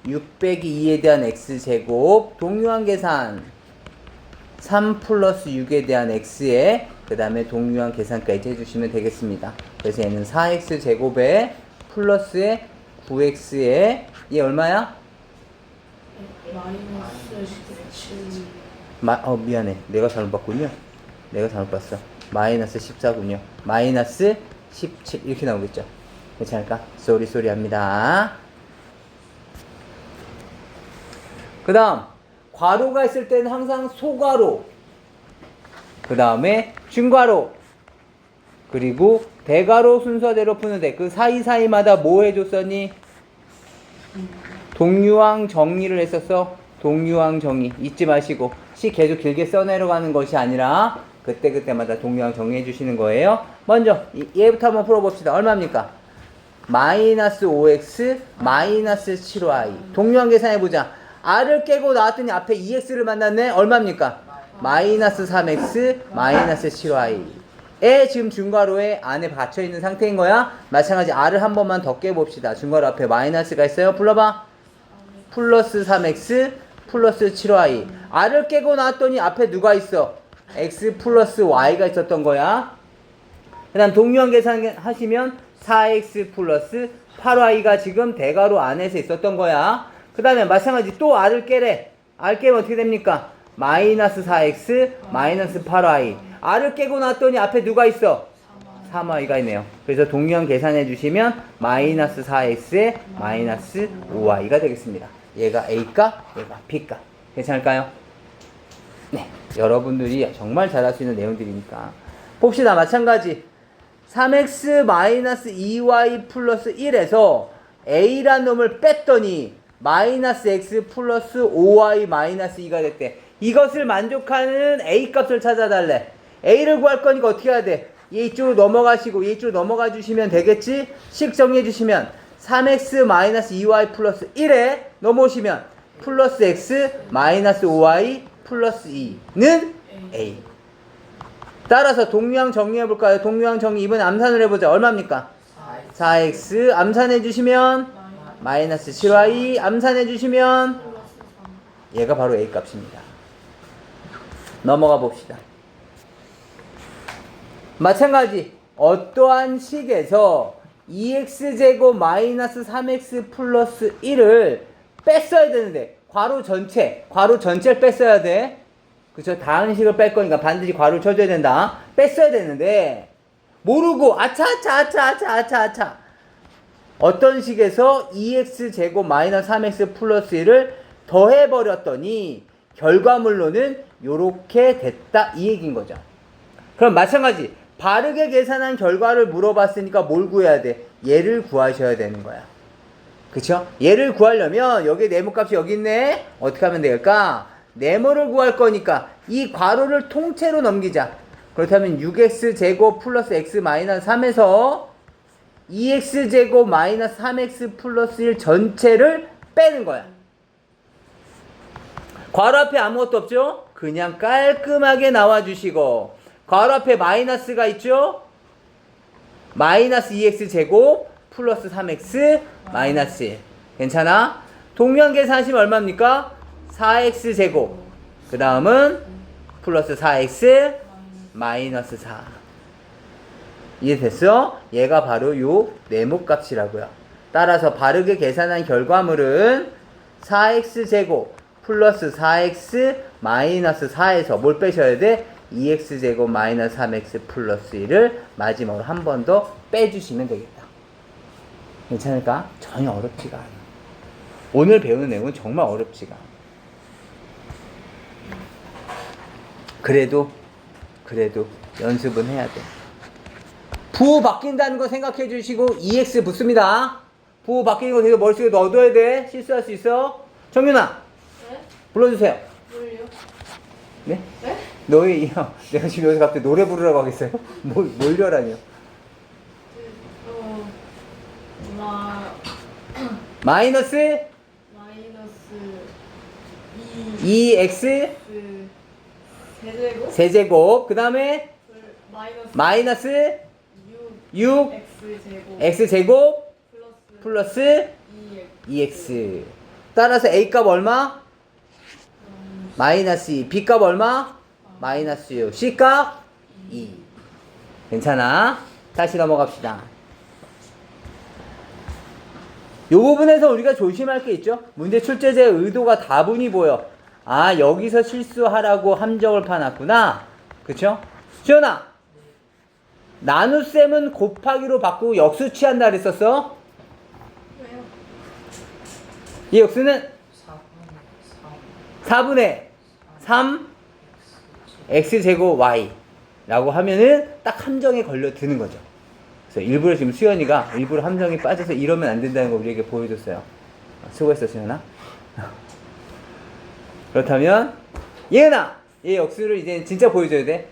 6 빼기 2에 대한 x제곱, 동류한 계산 3 플러스 6에 대한 x에 그 다음에 동류한 계산까지 해주시면 되겠습니다. 그래서 얘는 4x제곱에 플러스에 9x에 얘 얼마야? 마이너스 17. 미안해. 내가 잘못 봤군요. 내가 잘못 봤어. 마이너스 14군요. 마이너스 17 이렇게 나오겠죠. 괜찮을까? 쏘리 합니다. 그 다음 괄호가 있을 때는 항상 소괄호, 그 다음에 중괄호, 그리고 대괄호 순서대로 푸는데 그 사이사이마다 뭐 해줬었니? 동류항 정리를 했었어. 동류항 정리 잊지 마시고 시 계속 길게 써내려가는 것이 아니라 그때그때마다 동류항 정리해 주시는 거예요. 먼저 얘부터 한번 풀어봅시다. 얼마입니까? 마이너스 5x 마이너스 7y. 동류항 계산해보자. r을 깨고 나왔더니 앞에 2x를 만났네. 얼마입니까? 마이너스 3x 마이너스 7y. 에 지금 중괄호에 안에 받쳐있는 상태인 거야. 마찬가지 r을 한 번만 더 깨봅시다. 중괄호 앞에 마이너스가 있어요. 불러봐. 플러스 3x 플러스 7y. r을 깨고 나왔더니 앞에 누가 있어? x 플러스 y가 있었던 거야. 그 다음 동류항 계산 하시면 4x 플러스 8y가 지금 대괄호 안에서 있었던 거야. 그 다음에 마찬가지 또 r을 깨래. r 깨면 어떻게 됩니까? 마이너스 4x 마이너스 8y. r을 깨고 나왔더니 앞에 누가 있어? 3y가 있네요. 그래서 동류항 계산해 주시면 마이너스 4x에 마이너스 5y가 되겠습니다. 얘가 a값, 얘가 b값. 괜찮을까요? 네, 여러분들이 정말 잘할 수 있는 내용들이니까 봅시다. 마찬가지 3x 마이너스 2y 플러스 1에서 a란 놈을 뺐더니 마이너스 x 플러스 5y 마이너스 2가 됐대. 이것을 만족하는 a 값을 찾아달래. a를 구할 거니까 어떻게 해야 돼? 얘 이쪽으로 넘어가시고 얘 이쪽으로 넘어가 주시면 되겠지? 식 정리해 주시면 3x 마이너스 2y 플러스 1에 넘어오시면 플러스 x 마이너스 5y 플러스 2는 a. 따라서 동류항 정리해 볼까요? 동류항 정리 이번에 암산을 해보자. 얼마입니까? 4x 암산해 주시면 마이너스 7y 암산해 주시면 얘가 바로 a 값입니다. 넘어가 봅시다. 마찬가지 어떠한 식에서 2x제곱 마이너스 3x 플러스 1을 뺐어야 되는데 괄호 전체를 뺐어야 돼. 그쵸? 다음 식을 뺄 거니까 반드시 괄호를 쳐줘야 된다. 뺐어야 되는데 모르고 아차 어떤 식에서 2x제곱 마이너스 3x 플러스 1을 더해버렸더니 결과물로는 요렇게 됐다 이 얘기인 거죠. 그럼 마찬가지 바르게 계산한 결과를 물어봤으니까 뭘 구해야 돼? 얘를 구하셔야 되는 거야. 그쵸? 얘를 구하려면 여기 네모값이 여기 있네. 어떻게 하면 될까? 네모를 구할 거니까 이 괄호를 통째로 넘기자. 그렇다면 6x제곱 플러스 x 마이너스 3에서 2x제곱 마이너스 3x 플러스 1 전체를 빼는 거야. 괄호 앞에 아무것도 없죠? 그냥 깔끔하게 나와주시고 괄호 앞에 마이너스가 있죠? 마이너스 2x제곱 플러스 3x 마이너스 1 괜찮아? 동면 계산하시면 얼마입니까? 4x제곱 그 다음은 플러스 4x 마이너스 4 이해됐어? 얘가 바로 요 네모값이라고요. 따라서 바르게 계산한 결과물은 4x제곱 플러스 4x 마이너스 4에서 뭘 빼셔야 돼? 2x제곱 마이너스 3x 플러스 1을 마지막으로 한 번 더 빼주시면 되겠다. 괜찮을까? 전혀 어렵지가 않아. 오늘 배우는 내용은 정말 어렵지가 않아. 그래도 연습은 해야 돼. 부호 바뀐다는 거 생각해 주시고 2x 붙습니다. 부호 바뀌는 거 계속 머릿속에 넣어둬야 돼. 실수할 수 있어. 정윤아 네? 불러주세요. 뭘요? 네? 네? 너의 이어 내가 지금 여기서 갑자기 노래 부르라고 하겠어요? 뭘 려라뇨? 마이너스 마이너스 2x 세제곱 세제곱 그 다음에 마이너스 6 x제곱 x제곱 플러스 플러스 2x 따라서 a값 얼마? 마이너스 2 b값 얼마? 마이너스 6 c값 2 괜찮아? 다시 넘어갑시다. 이 부분에서 우리가 조심할 게 있죠. 문제 출제자의 의도가 다분히 보여. 아 여기서 실수하라고 함정을 파놨구나. 그쵸? 시연아 나눗셈은 곱하기로 바꾸고 역수 취한다 그랬었어? 왜요? 이 역수는 4분의 3 x제곱 y 라고 하면은 딱 함정에 걸려 드는 거죠. 그래서 일부러 지금 수연이가 일부러 함정에 빠져서 이러면 안 된다는 거 우리에게 보여줬어요. 수고했어 수연아. 그렇다면 예은아 얘 역수를 이제 진짜 보여줘야 돼.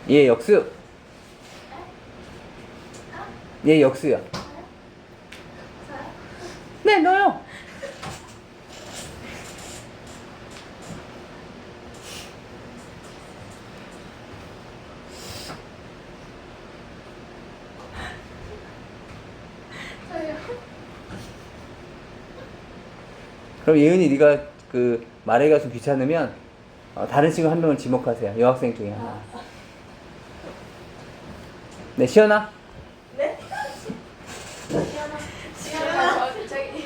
얘 역수 얘 역수야. 네 너요. 그럼 예은이 네가 그 말하기가 좀 귀찮으면 다른 친구 한 명을 지목하세요. 여학생 중에 하나. 네 시연아. 네? 시연아 저기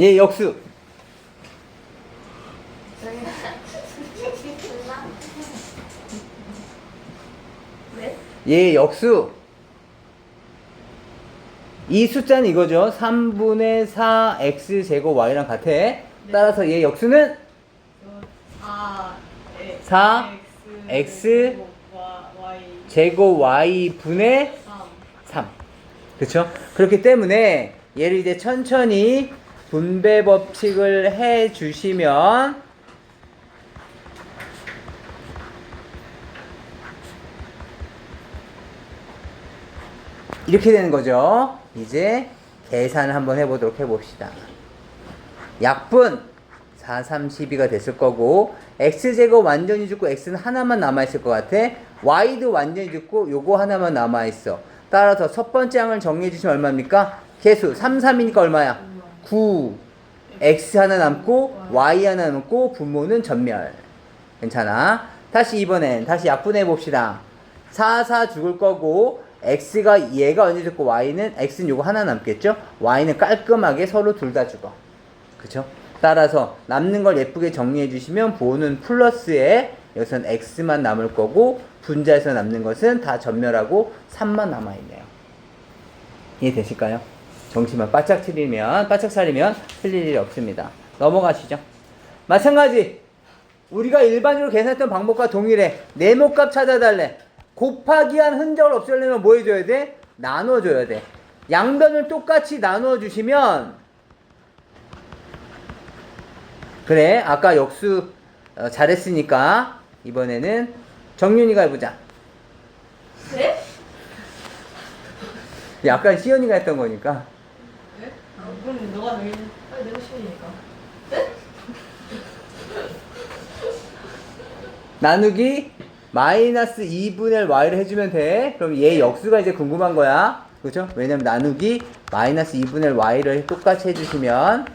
얘 역수. 네? 얘 역수. 이 숫자는 이거죠. 3분의 4 x제곱 y랑 같아. 따라서 얘 역수는 4 x 제곱 y 분의 3. 그쵸? 그렇기 때문에 얘를 이제 천천히 분배 법칙을 해 주시면 이렇게 되는 거죠. 이제 계산을 한번 해보도록 해봅시다. 약분 4, 3, 12가 됐을 거고 x제곱 완전히 죽고 x는 하나만 남아있을 것 같아. y도 완전히 죽고 요거 하나만 남아있어. 따라서 첫 번째 항을 정리해 주시면 얼마입니까? 개수 3, 3이니까 얼마야? 9 x 하나 남고 y 하나 남고 분모는 전멸. 괜찮아. 다시 이번엔 다시 약분해 봅시다. 4, 4 죽을 거고 x가 얘가 언제 죽고 y는 x는 요거 하나 남겠죠? y는 깔끔하게 서로 둘 다 죽어. 그쵸? 따라서 남는 걸 예쁘게 정리해 주시면 부호는 플러스에 여기선 x만 남을 거고 분자에서 남는 것은 다 전멸하고 3만 남아있네요. 이해되실까요? 정신만 바짝 차리면 틀릴 일이 없습니다. 넘어가시죠. 마찬가지 우리가 일반적으로 계산했던 방법과 동일해. 네모값 찾아달래. 곱하기 한 흔적을 없애려면 뭐 해줘야 돼? 나눠줘야 돼. 양변을 똑같이 나눠주시면 그래 아까 역수 잘했으니까 이번에는 정윤이가 해보자. 네? 약간 시연이가 했던 거니까. 네? 아, 그럼 너가 내가 내가 쉬우니까. 나누기 마이너스 2분의 y를 해주면 돼. 그럼 얘 역수가 이제 궁금한 거야. 그죠? 왜냐면 나누기 마이너스 2분의 y를 똑같이 해주시면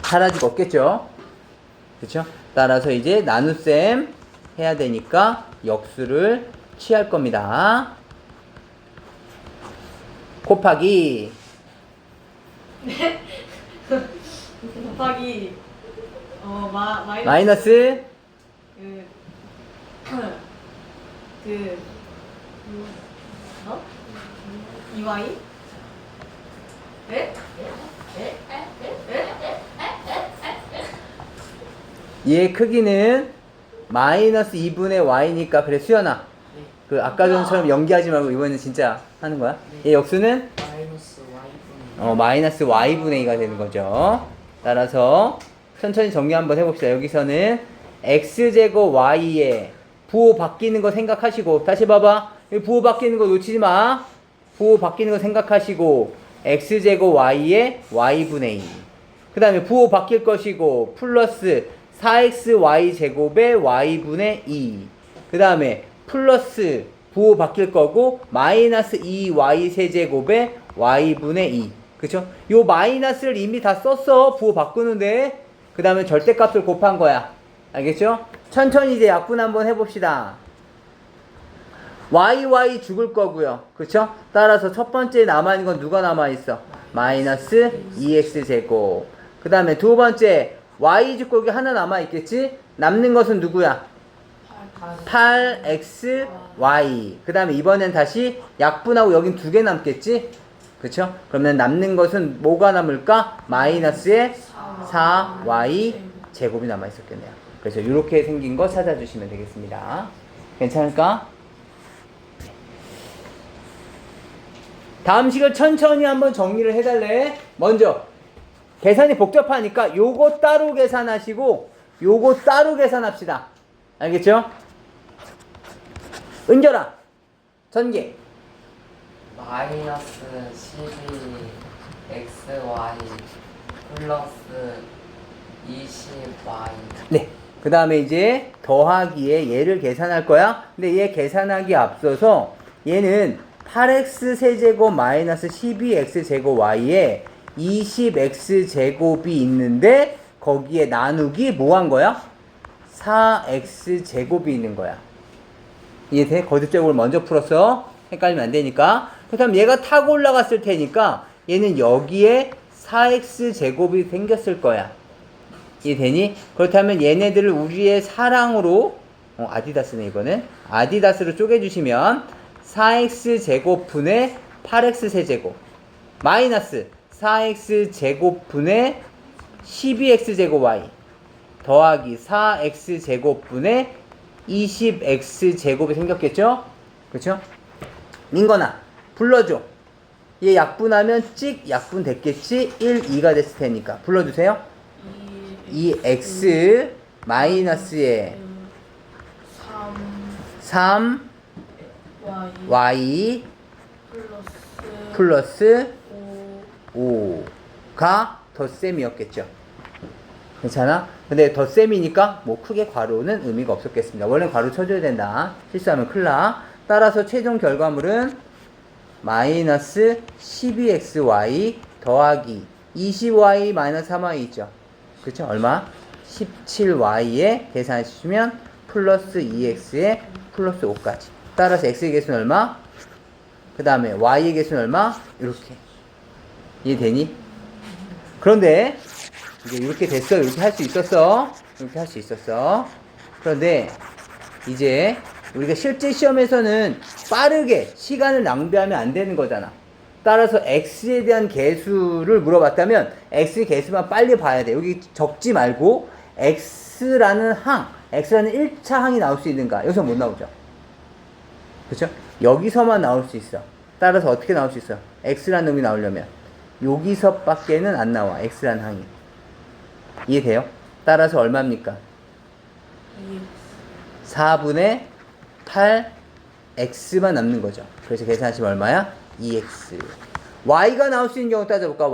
사라지고 없겠죠? 그쵸? 따라서 이제 나눗셈 해야 되니까 역수를 취할 겁니다. 곱하기 곱하기 마이너스 그 어? 2y? 네? 얘의 크기는 마이너스 2분의 y니까 그래 수연아 그 아까 전처럼 연기하지 말고 이번에는 진짜 하는 거야. 얘 역수는 마이너스 y분의 마이너스 y분의 2가 되는 거죠. 따라서 천천히 정리 한번 해봅시다. 여기서는 x제곱 y에 부호 바뀌는 거 생각하시고 다시 봐봐. 여기 부호 바뀌는 거 놓치지 마. 부호 바뀌는 거 생각하시고 x제곱 y에 y분의 2. 그 다음에 부호 바뀔 것이고 플러스 4xy 제곱에 y분의 2. 그 다음에 플러스 부호 바뀔 거고 마이너스 2y 세제곱에 y분의 2. 그쵸? 요 마이너스를 이미 다 썼어. 부호 바꾸는데. 그 다음에 절대값을 곱한 거야. 알겠죠? 천천히 이제 약분 한번 해봅시다. y 죽을 거고요. 그쵸? 따라서 첫 번째 남아있는 건 누가 남아있어? 마이너스 2x 제곱. 그 다음에 두 번째 y 죽고 여기 하나 남아있겠지? 남는 것은 누구야? 8xy. 그 다음에 이번엔 다시 약분하고 여긴 두 개 남겠지? 그쵸? 그러면 남는 것은 뭐가 남을까? 마이너스의 4y 제곱이 남아있었겠네요. 그래서 이렇게 생긴 거 찾아주시면 되겠습니다. 괜찮을까? 다음 식을 천천히 한번 정리를 해달래. 먼저 계산이 복잡하니까 요거 따로 계산하시고 요거 따로 계산합시다. 알겠죠? 은결아 전개. 마이너스 12xy 플러스 20y. 네. 그 다음에 이제 더하기에 얘를 계산할 거야. 근데 얘 계산하기 앞서서 얘는 8x 세제곱 마이너스 12x 제곱 y에 20x 제곱이 있는데 거기에 나누기 뭐 한 거야? 4x 제곱이 있는 거야. 이해돼? 거듭적으로 먼저 풀었어. 헷갈리면 안 되니까. 그다음 얘가 타고 올라갔을 테니까 얘는 여기에 4x 제곱이 생겼을 거야. 이해되니? 그렇다면 얘네들을 우리의 사랑으로 아디다스네 이거는 아디다스로 쪼개주시면 4x 제곱분의 8x 세제곱 마이너스 4x 제곱분의 12x 제곱 y 더하기 4x 제곱분의 20x 제곱이 생겼겠죠? 그쵸? 민건아 불러줘. 얘 약분하면 찍 약분 됐겠지? 1, 2가 됐을 테니까 불러주세요. 2x 마이너스에 3 y 플러스 5가 덧셈이었겠죠. 괜찮아? 근데 덧셈이니까 뭐 크게 괄호는 의미가 없었겠습니다. 원래 괄호 쳐줘야 된다. 실수하면 큰일 나. 따라서 최종 결과물은 마이너스 12xy 더하기 20y 마이너스 3y 있죠. 그쵸? 얼마? 17y에 계산해 주시면 플러스 2x에 플러스 5까지. 따라서 x의 개수는 얼마? 그 다음에 y의 개수는 얼마? 이렇게. 이해되니? 그런데 이제 이렇게 됐어. 이렇게 할 수 있었어. 이렇게 할 수 있었어. 그런데 이제 우리가 실제 시험에서는 빠르게 시간을 낭비하면 안 되는 거잖아. 따라서 x에 대한 개수를 물어봤다면 x의 개수만 빨리 봐야 돼. 여기 적지 말고 x라는 x라는 1차 항이 나올 수 있는가? 여기서 못 나오죠. 그렇죠? 여기서만 나올 수 있어. 따라서 어떻게 나올 수 있어? x라는 놈이 나오려면 여기서밖에는 안 나와. x라는 항이. 이해돼요? 따라서 얼마입니까? 4분의 8 x만 남는 거죠. 그래서 계산하시면 얼마야? 2x. y가 나올 수 있는 경우 따져볼까?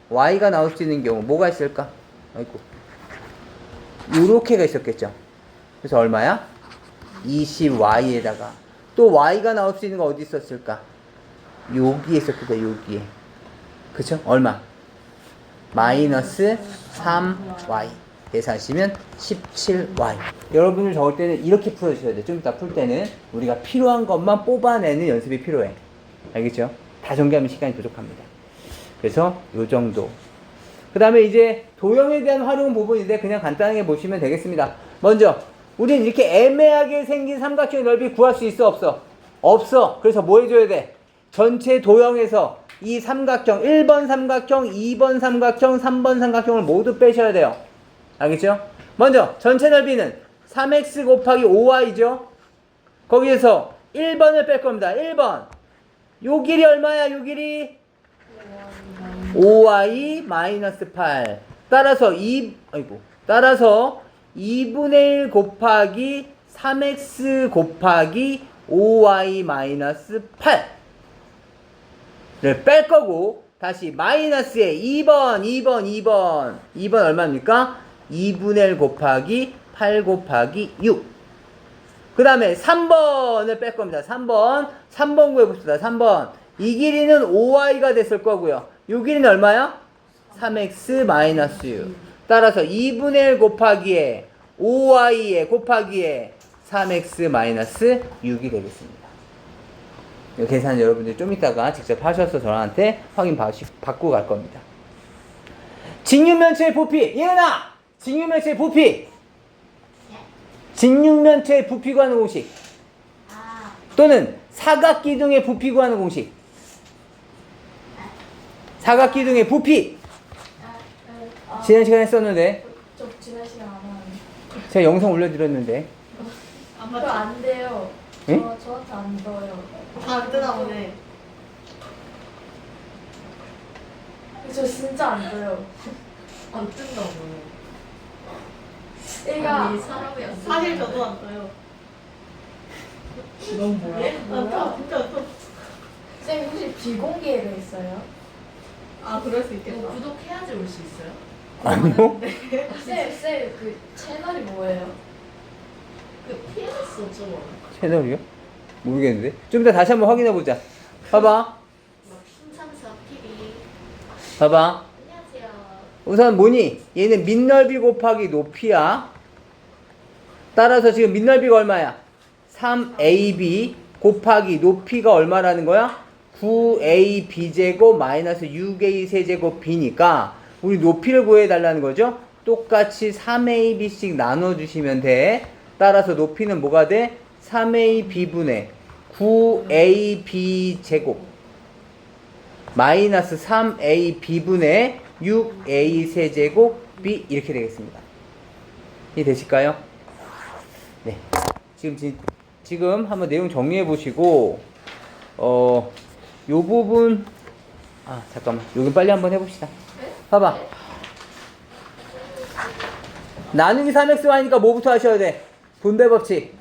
y가 나올 수 있는 경우 뭐가 있을까? 아이고, 요렇게가 있었겠죠. 그래서 얼마야? 20y에다가 또 y가 나올 수 있는 거 어디 있었을까? 여기에 있었겠다. 여기에. 그쵸? 얼마? 마이너스 3y. 계산하시면 17y. 여러분들 적을 때는 이렇게 풀어주셔야 돼요. 좀 이따 풀 때는 우리가 필요한 것만 뽑아내는 연습이 필요해. 알겠죠? 다 정리하면 시간이 부족합니다. 그래서 요 정도. 그 다음에 이제 도형에 대한 활용 부분인데 그냥 간단하게 보시면 되겠습니다. 먼저 우리는 이렇게 애매하게 생긴 삼각형의 넓이 구할 수 있어? 없어? 없어. 그래서 뭐 해줘야 돼? 전체 도형에서 이 삼각형 1번 삼각형, 2번 삼각형, 3번 삼각형을 모두 빼셔야 돼요. 알겠죠? 먼저 전체 넓이는 3x 곱하기 5y죠? 거기에서 1번을 뺄 겁니다. 1번. 요 길이 얼마야? 요 길이 5y 마이너스 8. 따라서 2분의 1 곱하기 3x 곱하기 5y 마이너스 8를 뺄 거고, 다시 마이너스에 2번 얼마입니까? 2분의 1 곱하기 8 곱하기 6. 그 다음에 3번을 뺄 겁니다. 3번 구해봅시다. 3번. 이 길이는 5y가 됐을 거고요. 이 길이는 얼마야? 3x 마이너스 6. 따라서 2분의 1 곱하기에 5y에 곱하기에 3x 마이너스 6이 되겠습니다. 이 계산 여러분들 좀 이따가 직접 하셔서 저한테 확인 받고 갈 겁니다. 직육면체의 부피. 예은아! 직육면체의 부피. 직육면체의 부피 구하는 공식. 또는 사각기둥의 부피 구하는 공식. 사각기둥의 부피. 지난 시간에 썼는데 저 지난 시간 안 하는데. 제가 영상 올려드렸는데 그거 안 돼요. 응? 저한테 안 떠요. 안 뜨나 보네. 저 진짜 안 떠요. 안 뜬다고요. 얘가 사람이 안 사실 저도 안 떠요. 넌 뭐야? 안 떠, 진짜 안 떠. 쌤 혹시 비공개로 했어요? 아, 그럴 수 있겠다. 이거 구독해야지 올 수 있어요? 아니요? 쌤 그 채널이 뭐예요? 그 PS 어쩌고 채널이요? 모르겠는데 좀 이따 다시 한번 확인해보자. 봐봐 막 신참사 TV. 봐봐. 안녕하세요. 우선 뭐니? 얘는 밑넓이 곱하기 높이야. 따라서 지금 밑넓이가 얼마야? 3ab 곱하기 높이가 얼마라는 거야? 9ab제곱 마이너스 6a 세제곱 b니까 우리 높이를 구해달라는 거죠? 똑같이 3ab씩 나눠주시면 돼. 따라서 높이는 뭐가 돼? 3ab분의 9ab 제곱 마이너스 3ab분의 6a 세제곱 b 이렇게 되겠습니다. 이해되실까요? 네. 지금 한번 내용 정리해 보시고 요 부분 잠깐만. 여기 빨리 한번 해봅시다. 봐봐. 나누기 3xy니까 뭐부터 하셔야 돼? 분배 법칙.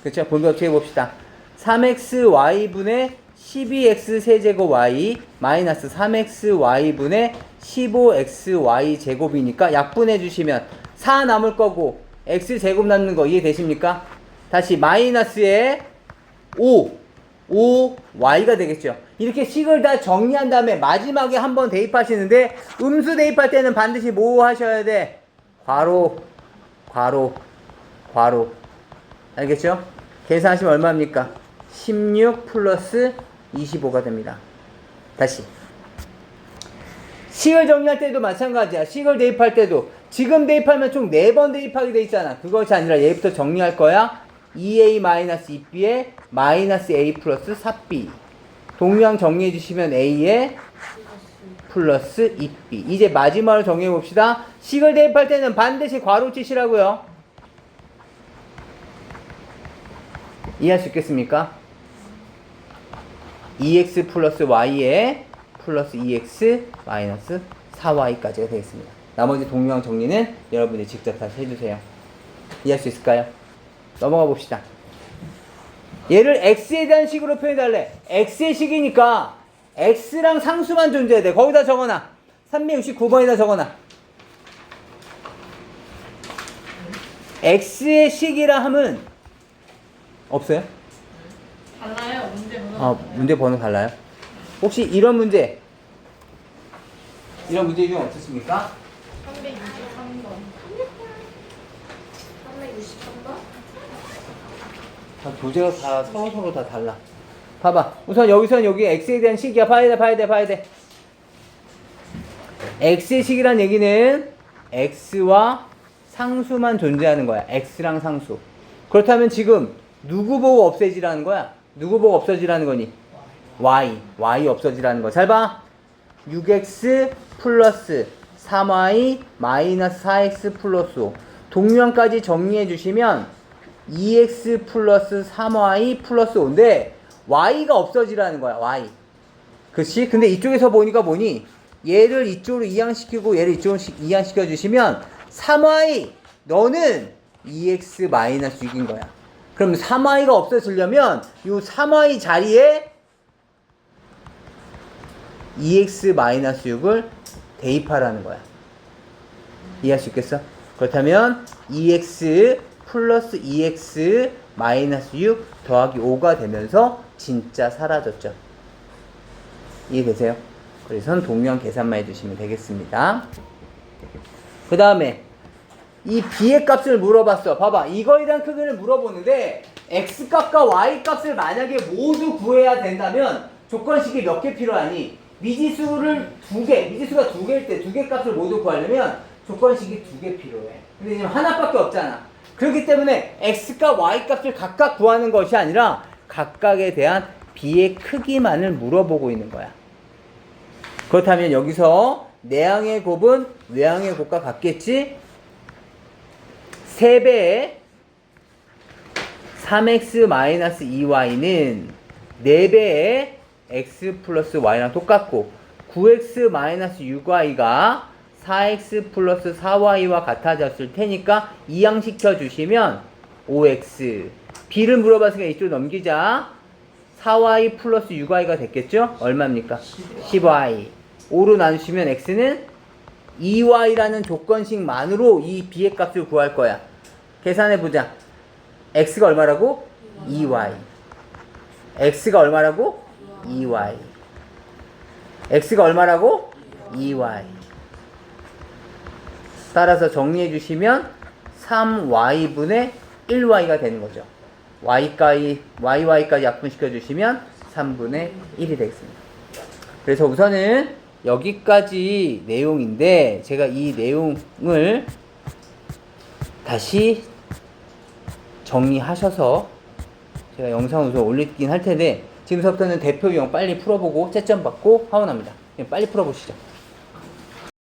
그쵸? 분배 법칙 해봅시다. 3xy분의 12x 세제곱 y 마이너스 3xy분의 15xy 제곱이니까 약분해 주시면 4 남을 거고 x 제곱 남는 거 이해되십니까? 다시 마이너스에 5y가 되겠죠. 이렇게 식을 다 정리한 다음에 마지막에 한번 대입하시는데 음수 대입할 때는 반드시 뭐 하셔야 돼? 괄호. 알겠죠? 계산하시면 얼마입니까? 16 플러스 25가 됩니다. 다시. 식을 정리할 때도 마찬가지야. 식을 대입할 때도 지금 대입하면 총 4번 대입하게 돼 있잖아. 그것이 아니라 얘부터 정리할 거야. 2a-2b에 마이너스 a 플러스 4b. 동량 정리해 주시면 a에 플러스 2b. 이제 마지막으로 정리해 봅시다. 식을 대입할 때는 반드시 괄호 치시라고요. 이해할 수 있겠습니까? 2x 플러스 y에 플러스 2x 마이너스 4y까지가 되겠습니다. 나머지 동량 정리는 여러분이 직접 다시 해주세요. 이해할 수 있을까요? 넘어가 봅시다. 얘를 x에 대한 식으로 표현해달래. x의 식이니까 x랑 상수만 존재해야 돼. 거기다 적어놔. 369번에다 적어놔. x의 식이라 함은 없어요? 달라요. 문제 번호. 문제 번호 달라요? 혹시 이런 문제 중 없으십니까? 363번. 363번? 교재가 다 서로 다 달라. 봐봐. 우선 여기서는 여기 x에 대한 식이야. 봐야 돼. x의 식이란 얘기는 x와 상수만 존재하는 거야. x랑 상수. 그렇다면 지금 누구 보고 없애지라는 거야? 누구 보고 없어지라는 거니? y 없어지라는 거. 잘 봐. 6x 플러스 3y 마이너스 4x 플러스 5. 동량까지 정리해 주시면 2x 플러스 3y 플러스 5인데 y가 없어지라는 거야. y. 그치? 근데 이쪽에서 보니까 뭐니? 얘를 이쪽으로 이항시키고 얘를 이쪽으로 이항시켜 주시면 3y 너는 2x 마이너스 6인 거야. 그럼 3y가 없어지려면 이 3y 자리에 2x 마이너스 6을 대입하라는 거야. 이해할 수 있겠어? 그렇다면 2x 플러스 2x 마이너스 6 더하기 5가 되면서 진짜 사라졌죠. 이해되세요? 그래서 동량 계산만 해주시면 되겠습니다. 그 다음에 이 b의 값을 물어봤어. 봐봐. 이거에 대한 크기를 물어보는데 x값과 y값을 만약에 모두 구해야 된다면 조건식이 몇 개 필요하니? 미지수가 2개일 때 2개 값을 모두 구하려면 조건식이 2개 필요해. 근데 지금 하나밖에 없잖아. 그렇기 때문에 x과 y값을 각각 구하는 것이 아니라 각각에 대한 b의 크기만을 물어보고 있는 거야. 그렇다면 여기서 내항의 곱은 외항의 곱과 같겠지? 3배의 3x-2y는 4배의 x 플러스 y랑 똑같고 9x-6y가 4x 플러스 4y와 같아졌을 테니까 이항시켜 주시면 5x. b를 물어봤으니까 이쪽으로 넘기자. 4y 플러스 6y가 됐겠죠? 얼마입니까? 10y. 5로 나누시면 x는 2y라는 조건식만으로 이 b의 값을 구할 거야. 계산해보자. x가 얼마라고? 2y. x가 얼마라고? 2y. x가 얼마라고? 2y. 따라서 정리해 주시면 3y분의 1y가 되는 거죠. y까지 약분시켜 주시면 3분의 1이 되겠습니다. 그래서 우선은 여기까지 내용인데 제가 이 내용을 다시 정리하셔서 제가 영상을 우선 올리긴 할 텐데 지금서부터는 대표 유형 빨리 풀어보고 채점 받고 하원합니다. 빨리 풀어보시죠.